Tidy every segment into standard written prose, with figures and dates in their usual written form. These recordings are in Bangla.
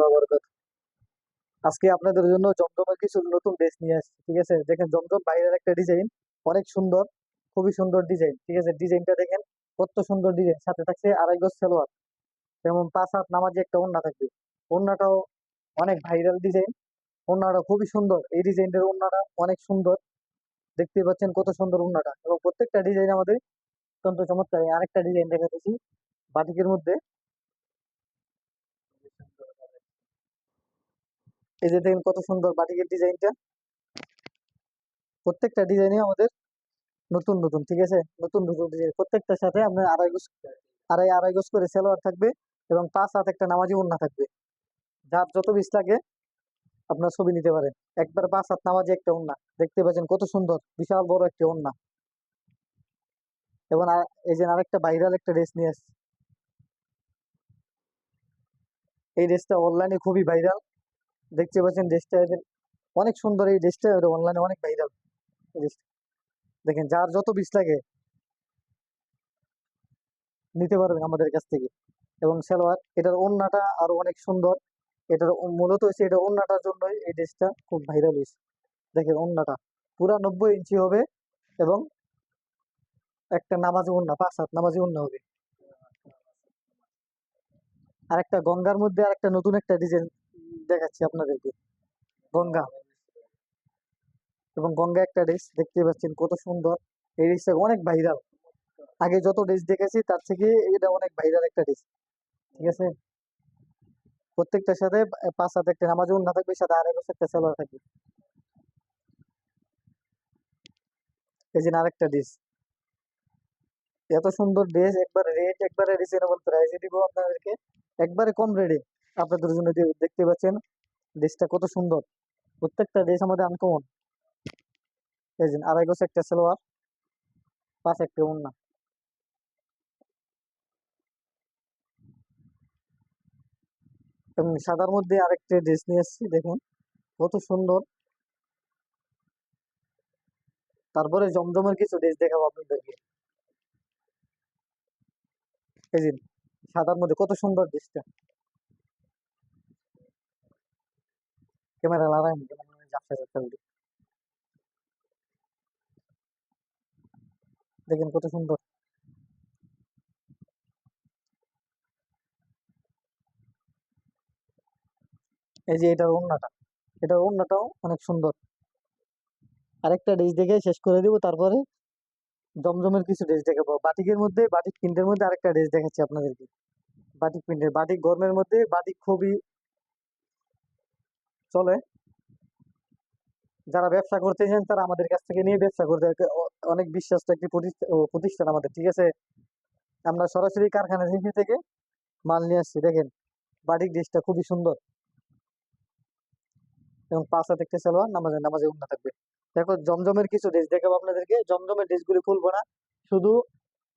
ওয়া বারাকাতুহু। আজকে আপনাদের জন্য জমজমের কিছু নতুন ড্রেস নিয়ে আসছি। ঠিক আছে, দেখেন জমজম বাইরের একটা ডিজাইন, অনেক সুন্দর, খুবই সুন্দর ডিজাইন। ঠিক আছে, ডিজাইনটা দেখেন, কত সুন্দর ডিজাইন। সাথে থাকছে আড়াই গজ সালোয়ার, যেমন 5 হাত নামাজি একটা ওড়না থাকবে। ওড়নাটাও অনেক ভাইরাল ডিজাইন, ওড়নাটা খুবই সুন্দর। এই ডিজাইনটার ওড়নাটা অনেক সুন্দর, দেখতে পাচ্ছেন কত সুন্দর ওড়নাটা, এবং প্রত্যেকটা ডিজাইন আমাদের অত্যন্ত চমৎকার। এই আরেকটা ডিজাইন দেখাতেছি বাটিকের মধ্যে। এই যে দেখেন কত সুন্দর বাটিকের ডিজাইনটা, প্রত্যেকটা ডিজাইনই আমাদের নতুন নতুন। ঠিক আছে, নতুন নতুন ডিজাইন, প্রত্যেকটার সাথে আপনার আড়াই গজ করে সালোয়ার থাকবে, এবং 5 হাত একটা নামাজি ওড়না থাকবে। যার যত পিস লাগে আপনার ছবি নিতে পারেন। একবার 5 হাত নামাজি একটা ওড়না, দেখতে পাচ্ছেন কত সুন্দর, বিশাল বড় একটা ওড়না। এবং এই যে আরেকটা ভাইরাল একটা ড্রেস নিয়ে আসছি। এই ড্রেসটা অনলাইনে খুবই ভাইরাল, দেখতে পাচ্ছেন ড্রেসটা অনেক সুন্দর। এই ড্রেসটা অনলাইনে অনেক ভাইরাল। দেখেন যার যত পিস লাগে নিতে পারবেন আমাদের কাছ থেকে। এবং সালোয়ার, এটার ওড়নাটা আরো অনেক সুন্দর। এটার মূলত হচ্ছে এটা ওড়নাটার জন্যই এই ড্রেসটা খুব ভাইরাল হয়েছে। দেখেন ওড়নাটা পুরা 90 ইঞ্চি হবে, এবং একটা নামাজি ওড়না, 5 হাত নামাজি ওড়না হবে। আর একটা গঙ্গার মধ্যে আর একটা নতুন একটা ডিজাইন দেখাচ্ছি আপনাদেরকে, গঙ্গা। এবং গঙ্গা একটা ড্রেস, দেখতে পাচ্ছেন কত সুন্দর। এই ড্রেসটা অনেক ভাইরাল, আগে যত ড্রেস দেখেছি তার থেকে এটা অনেক ভাইরাল একটা ড্রেস। ঠিক আছে, প্রত্যেকটার সাথে 5 হাত একটা নামাজি ওড়না থাকবে, সাথে আড়াই বছর একটা সালোয়ার থাকবে। এই যে আরেকটা ড্রেস, এত সুন্দর ড্রেস, একবারে রেট একবারে রিজনেবল প্রাইসে দিব আপনাদেরকে, একবারে কম রেটে আপনাদের জন্য দেখতে পাচ্ছেন ড্রেসটা কত সুন্দর। প্রত্যেকটা ড্রেস আমাদের আনকমন। এই যে আড়াই গজ একটা সালোয়ার, 5 একটা ওড়না। এবং সাদার মধ্যে আরেকটা ড্রেস নিয়ে এসেছি, দেখুন কত সুন্দর। তারপরে জমজমের কিছু ড্রেস দেখাবো আপনাদেরকে। এই যে সাদার মধ্যে কত সুন্দর ড্রেসটা, ক্যামেরা লাগাই ঝাপসা ঝাপসা করে। দেখেন কত সুন্দর। এই যে এটার ওড়নাটা, এটার ওড়নাটাও অনেক সুন্দর। আরেকটা ড্রেস দেখে শেষ করে দিব, তারপরে জমজমের কিছু ড্রেস দেখাবো। বাটিকের মধ্যে, বাটিক প্রিন্টের মধ্যে আরেকটা ড্রেস দেখাচ্ছি আপনাদেরকে। বাটিক প্রিন্টের, বাটিক গরমের মধ্যে বাটিক খুবই চলে। যারা ব্যবসা করতেছেন তারা আমাদের কাছ থেকে নিয়ে ব্যবসা করতে অনেক বিশ্বাস্ত একটি প্রতিষ্ঠান আমাদের। ঠিক আছে, আমরা সরাসরি কারখানা থেকে মাল নিয়ে আসছি। দেখেন বাটিক ড্রেসটা খুবই সুন্দর, এবং 5 হাত একটা সালোয়ার, নামাজে নামাজে ওড়না থাকবে। দেখো জমজমের কিছু ড্রেস দেখাবো আপনাদেরকে। জমজমের ড্রেসগুলি খুলবো না, শুধু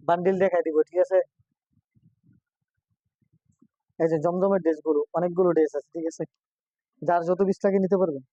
বান্ডিল দেখাই দিব। ঠিক আছে, এই যে জমজমের ড্রেসগুলো, অনেকগুলো ড্রেস আছে। ঠিক আছে, যার যত পিস লাগে নিতে পারবেন।